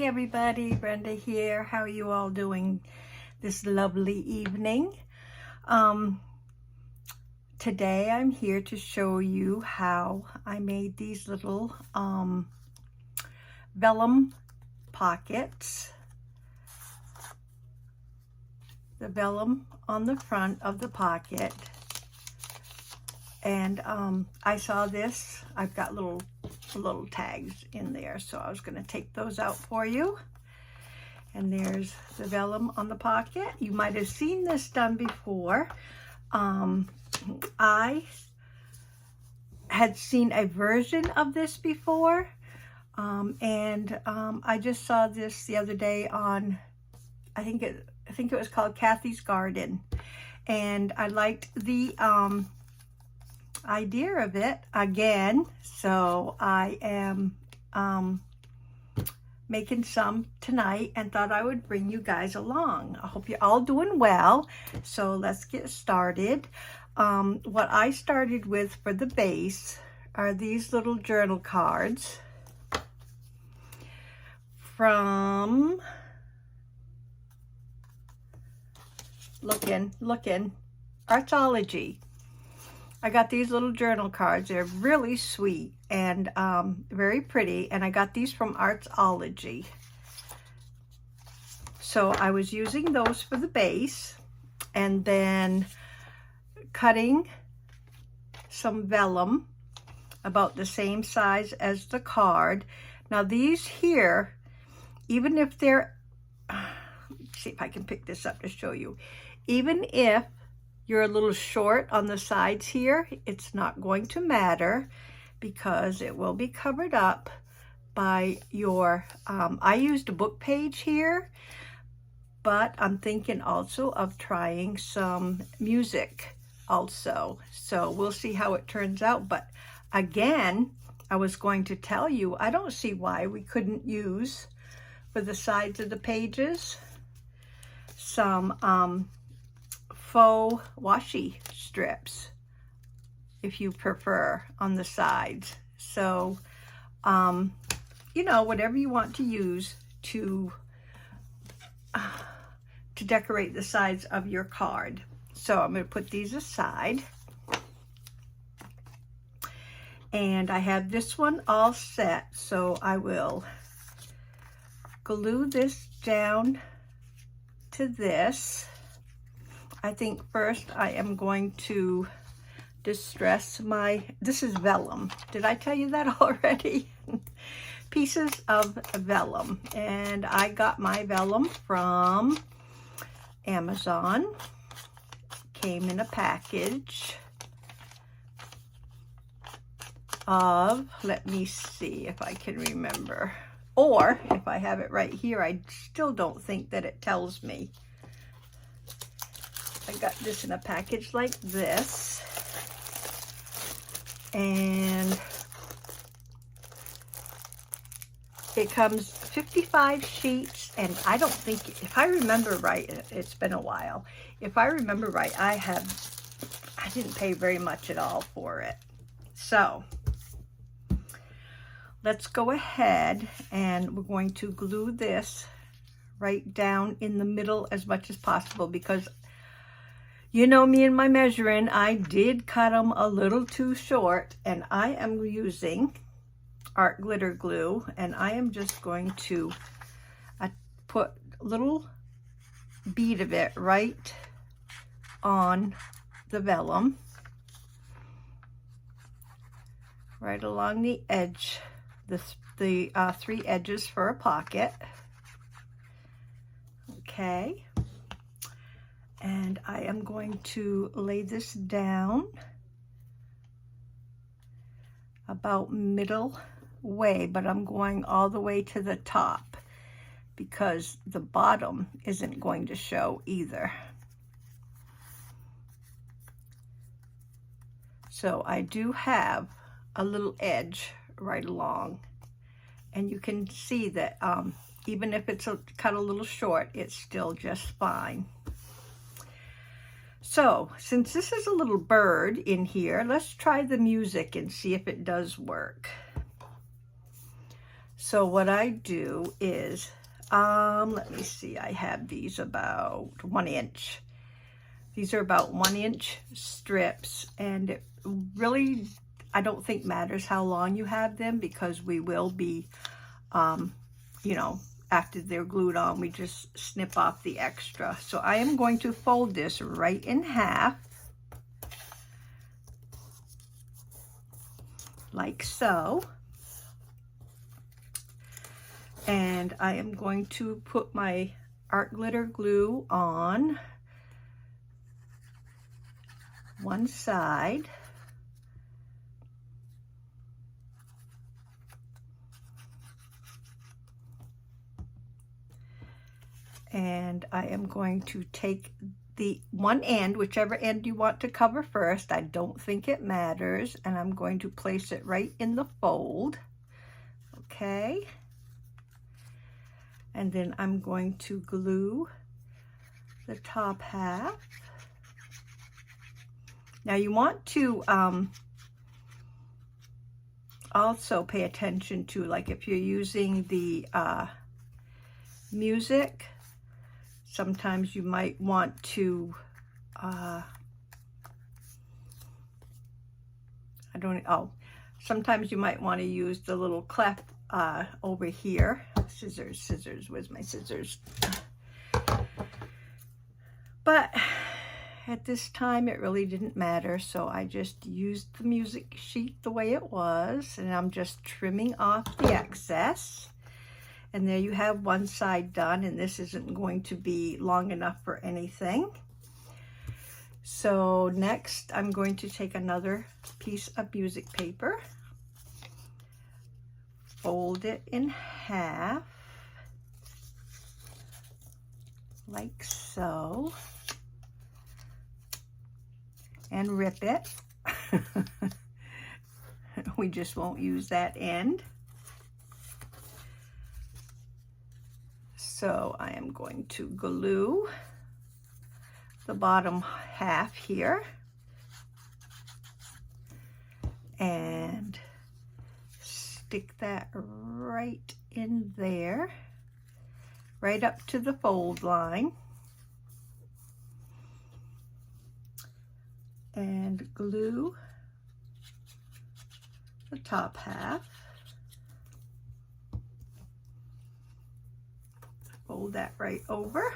Hey everybody, Brenda here. How are you all doing this lovely evening? Today I'm here to show you how I made these little vellum pockets. The vellum on the front of the pocket. And I saw this. I've got little tags in there, so I was going to take those out for you. And there's the vellum on the pocket. You might have seen this done before. I had seen a version of this before, and I just saw this the other day on, I think it was called Cathy's Garden, and I liked the idea of it again, so I am making some tonight and thought I would bring you guys along. I hope you're all doing well, so let's get started. What I started with for the base are these little journal cards from looking Artzology. I got these little journal cards. They're really sweet and very pretty, and I got these from Artzology. So I was using those for the base, and then cutting some vellum about the same size as the card. Now these here, even if they're, let's see if I can pick this up to show you, even if you're a little short on the sides here, it's not going to matter because it will be covered up by your, I used a book page here, but I'm thinking also of trying some music also. So we'll see how it turns out. But again, I was going to tell you, I don't see why we couldn't use for the sides of the pages some faux washi strips, if you prefer, on the sides. So, you know, whatever you want to use to decorate the sides of your card. So I'm going to put these aside. And I have this one all set, so I will glue this down to this. I think first I am going to distress this is vellum. Did I tell you that already? Pieces of vellum. And I got my vellum from Amazon. Came in a package of, let me see if I can remember. Or if I have it right here, I still don't think that it tells me. I got this in a package like this, and it comes 55 sheets, and I don't think, if I remember right, it's been a while, if I remember right, I didn't pay very much at all for it. So let's go ahead, and we're going to glue this right down in the middle as much as possible, because you know me and my measuring, I did cut them a little too short, and I am using art glitter glue, and I am just going to put a little bead of it right on the vellum, right along the edge, the three edges for a pocket. Okay. And I am going to lay this down about middle way, but I'm going all the way to the top because the bottom isn't going to show either. So I do have a little edge right along, and you can see that even if it's cut a little short, it's still just fine. So, since this is a little bird in here, let's try the music and see if it does work. So what I do is, let me see, I have these about 1 inch. These are about 1 inch strips, and it really, I don't think matters how long you have them, because we will be, you know, after they're glued on, we just snip off the extra. So I am going to fold this right in half, like so. And I am going to put my art glitter glue on one side. And I am going to take the one end, whichever end you want to cover first. I don't think it matters. And I'm going to place it right in the fold. Okay. And then I'm going to glue the top half. Now you want to also pay attention to, like, if you're using the music, sometimes you might want to, sometimes you might want to use the little clef over here. Scissors, where's my scissors? But at this time, it really didn't matter, so I just used the music sheet the way it was, and I'm just trimming off the excess. And there you have one side done, and this isn't going to be long enough for anything. So next, I'm going to take another piece of music paper, fold it in half, like so, and rip it. We just won't use that end. So I am going to glue the bottom half here and stick that right in there, right up to the fold line, and glue the top half. Fold that right over.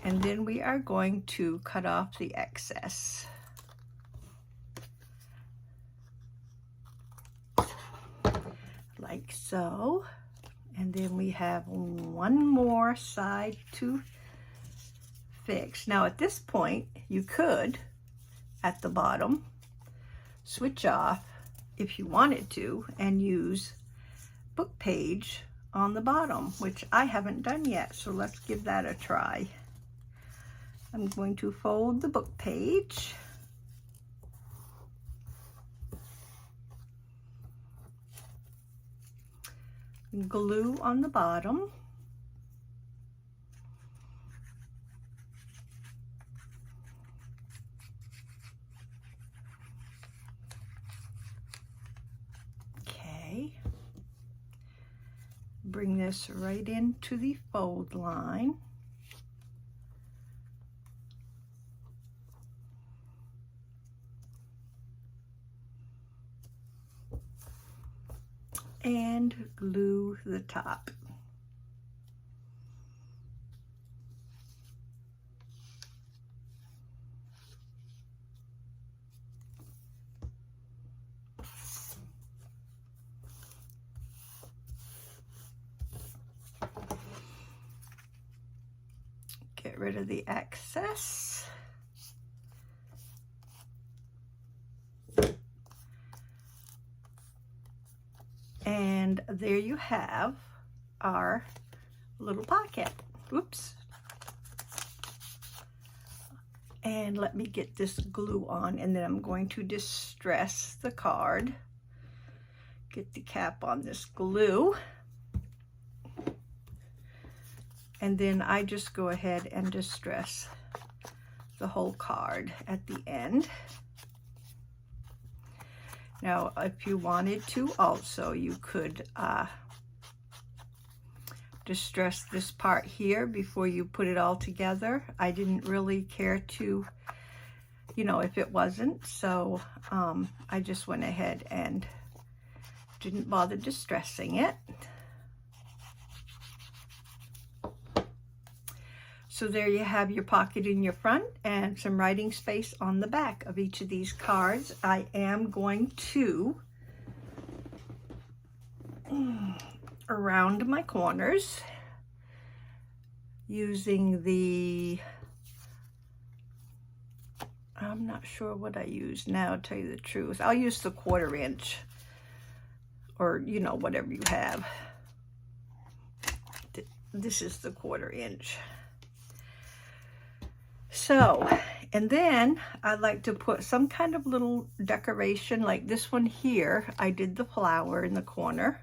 And then we are going to cut off the excess. Like so. And then we have one more side to fix. Now at this point, you could, at the bottom, switch off if you wanted to and use book page on the bottom, which I haven't done yet, so let's give that a try. I'm going to fold the book page, glue on the bottom, okay, bring this right into the fold line, and glue the top. Get rid of the excess. And there you have our little pocket. Oops. And let me get this glue on, and then I'm going to distress the card. Get the cap on this glue. And then I just go ahead and distress the whole card at the end. Now, if you wanted to also, you could distress this part here before you put it all together. I didn't really care to, you know, if it wasn't, so I just went ahead and didn't bother distressing it. So there you have your pocket in your front and some writing space on the back of each of these cards. I am going to around my corners using the, I'm not sure what I use now, to tell you the truth. I'll use the 1/4 inch, or you know, whatever you have. This is the 1/4 inch. So, and then I like to put some kind of little decoration, like this one here. I did the flower in the corner,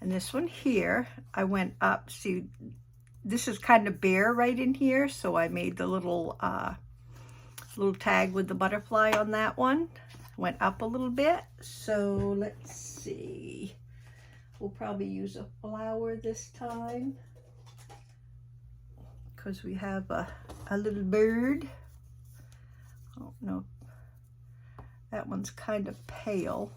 and this one here, I went up. See, this is kind of bare right in here, so I made the little little tag with the butterfly on that one. Went up a little bit. So let's see. We'll probably use a flower this time, because we have a little bird. Oh no, that one's kind of pale.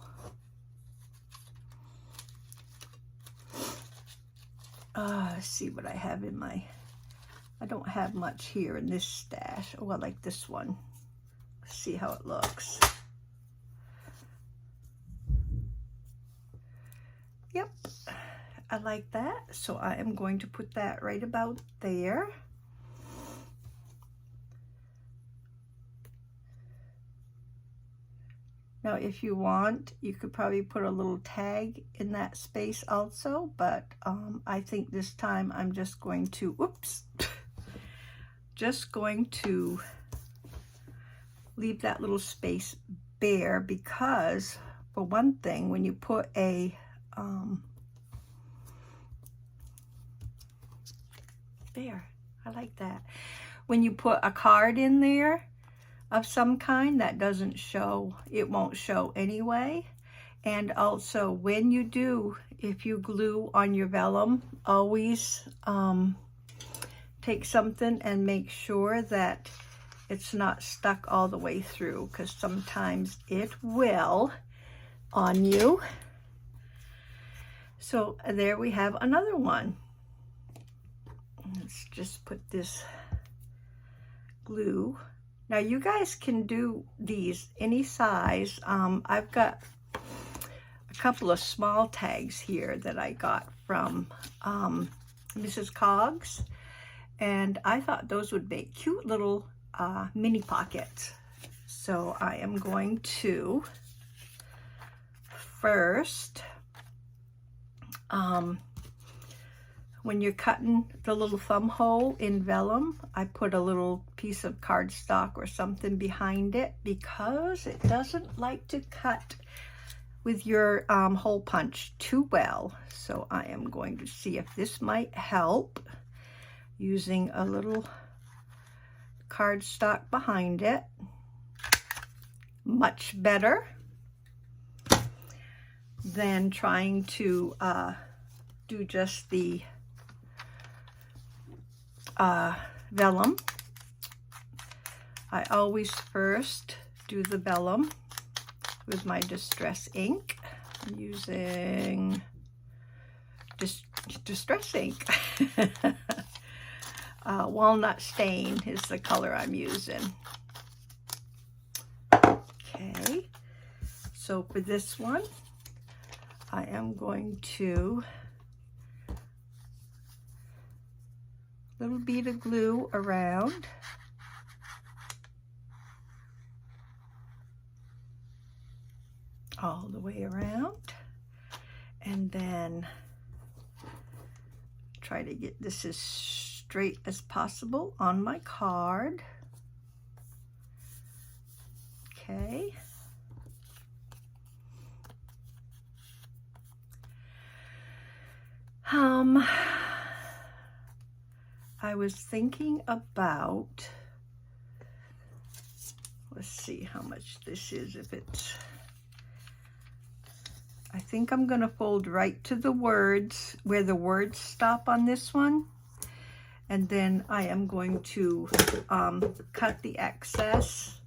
Let's see what I have in my, I don't have much here in this stash. Oh, I like this one. Let's see how it looks. Yep, I like that. So I am going to put that right about there. Now, if you want, you could probably put a little tag in that space also, but I think this time I'm just going to, whoops, just going to leave that little space bare, because for one thing, when you put a, there, I like that. When you put a card in there of some kind, that doesn't show, it won't show anyway. And also when you do, if you glue on your vellum, always take something and make sure that it's not stuck all the way through, because sometimes it will on you. So there we have another one. Let's just put this glue. Now you guys can do these any size. I've got a couple of small tags here that I got from Mrs. Coggs, and I thought those would make cute little mini pockets. So I am going to first, when you're cutting the little thumb hole in vellum, I put a little piece of cardstock or something behind it, because it doesn't like to cut with your hole punch too well. So I am going to see if this might help, using a little cardstock behind it. Much better than trying to do just the vellum. I always first do the vellum with my distress ink. I'm using distress ink. Walnut stain is the color I'm using. Okay, so for this one, I am going to little bead of glue around. All the way around, and then try to get this as straight as possible on my card. Okay. I was thinking about, let's see how much this is, if it's I think I'm going to fold right to the words, where the words stop on this one. And then I am going to cut the excess.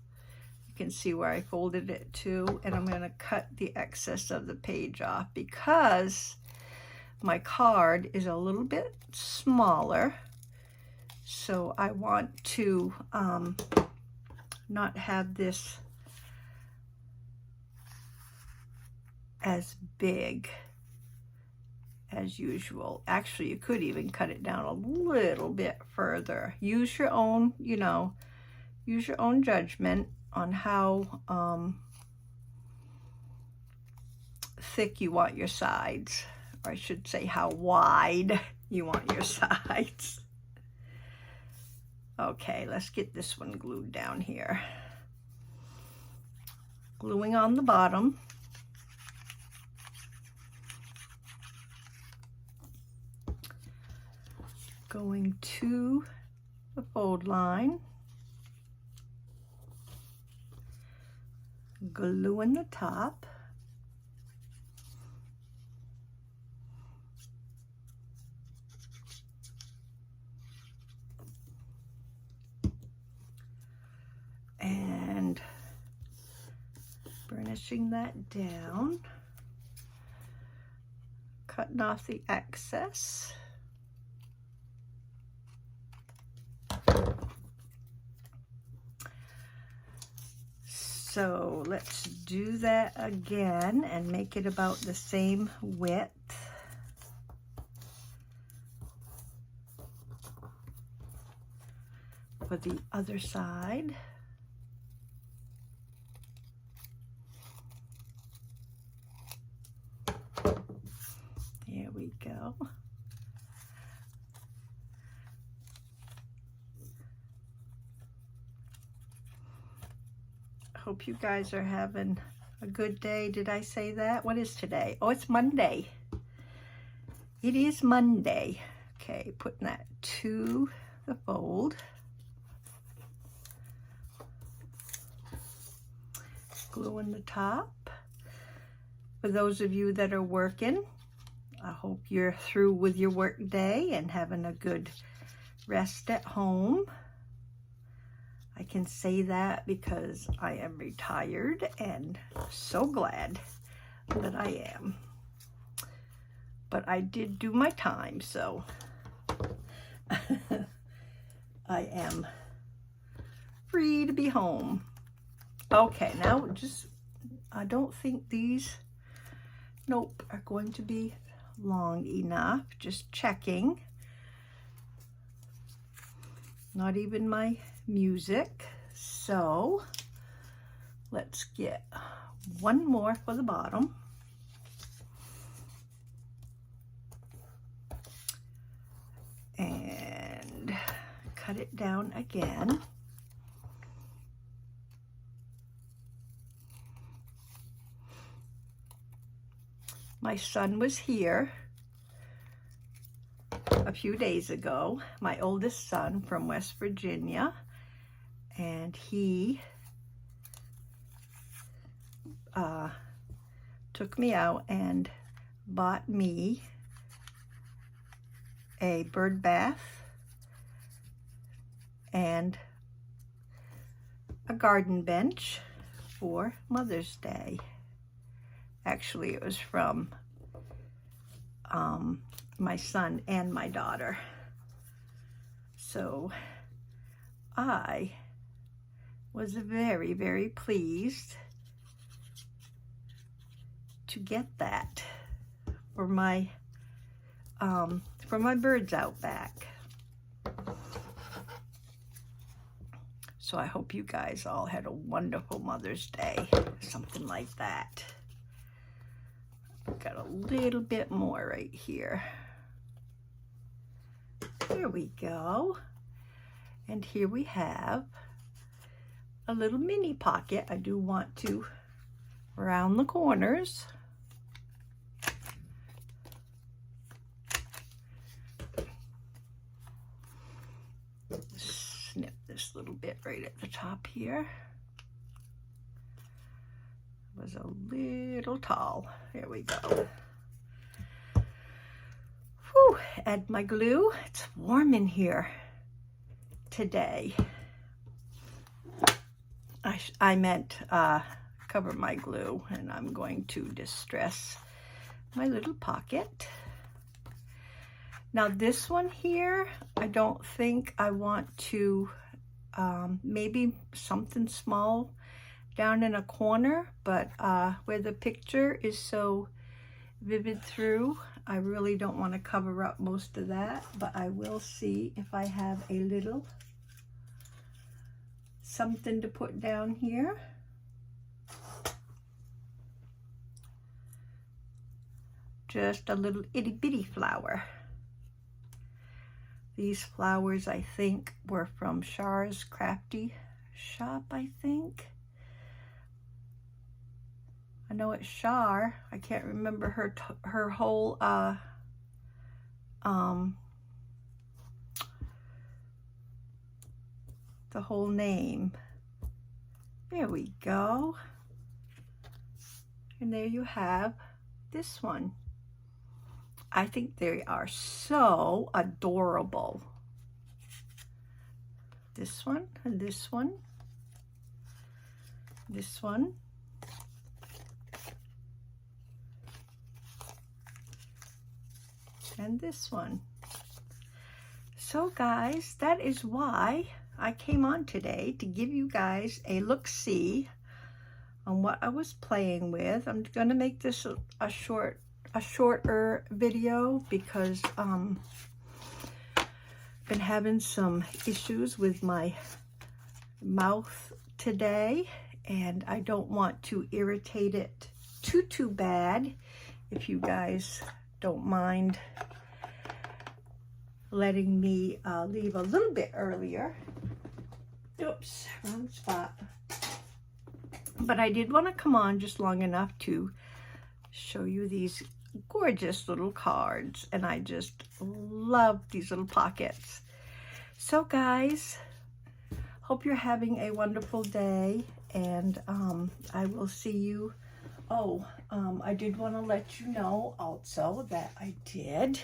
You can see where I folded it to, and I'm going to cut the excess of the page off because my card is a little bit smaller. So I want to not have this as big as usual. Actually, you could even cut it down a little bit further. Use your own, you know, use your own judgment on how thick you want your sides, or I should say how wide you want your sides. Okay, let's get this one glued down here. Gluing on the bottom. Going to the fold line. Gluing the top. And burnishing that down. Cutting off the excess. So let's do that again and make it about the same width. For the other side. There we go. Hope you guys are having a good day. Did I say that? What is today? Oh, it's Monday. It is Monday. Okay, putting that to the fold. Gluing the top. For those of you that are working, I hope you're through with your work day and having a good rest at home. I can say that because I am retired and so glad that I am. But I did do my time, so I am free to be home. Okay, now just, I don't think these, nope, are going to be long enough. Just checking. Not even my music. So let's get one more for the bottom. And cut it down again. My son was here a few days ago, my oldest son from West Virginia, and he took me out and bought me a bird bath and a garden bench for Mother's Day. Actually, it was from my son and my daughter. So I was very, very pleased to get that for my birds out back. So I hope you guys all had a wonderful Mother's Day, something like that. Got a little bit more right here. There we go. And here we have a little mini pocket. I do want to round the corners. Snip this little bit right at the top here. Was is a little tall. There we go. Whew, add my glue. It's warm in here today. I meant cover my glue, and I'm going to distress my little pocket. Now this one here, I don't think I want to, maybe something small down in a corner, but where the picture is so vivid through, I really don't want to cover up most of that, but I will see if I have a little something to put down here. Just a little itty bitty flower. These flowers, I think, were from Char's Crafty Shop, I think. I know it's Char. I can't remember her whole the whole name. There we go. And there you have this one. I think they are so adorable. This one and this one. This one. And this one. So guys, that is why I came on today, to give you guys a look-see on what I was playing with. I'm gonna make this a shorter video because been having some issues with my mouth today, and I don't want to irritate it too bad. If you guys don't mind letting me leave a little bit earlier. Oops, wrong spot. But I did want to come on just long enough to show you these gorgeous little cards, and I just love these little pockets. So guys, hope you're having a wonderful day, and I will see you. Oh, I did want to let you know also that I did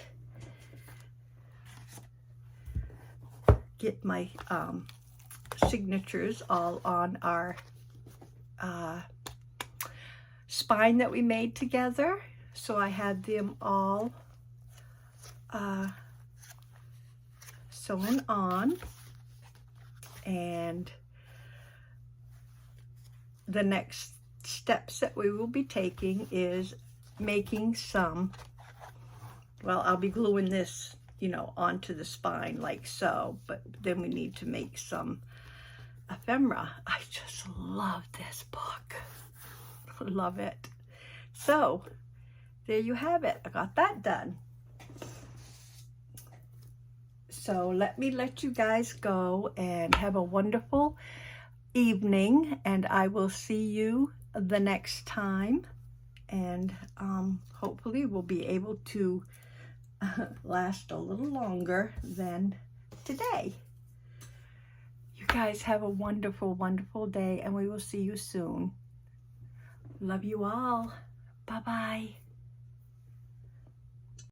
get my signatures all on our spine that we made together. So I had them all sewn on, and the next steps that we will be taking is making some, well, I'll be gluing this, you know, onto the spine like so, but then we need to make some ephemera. I just love this book. Love it. So there you have it. I got that done. So let you guys go and have a wonderful evening, and I will see you the next time, and hopefully we'll be able to last a little longer than today. You guys have a wonderful, wonderful day, and we will see you soon. Love you all. Bye-bye.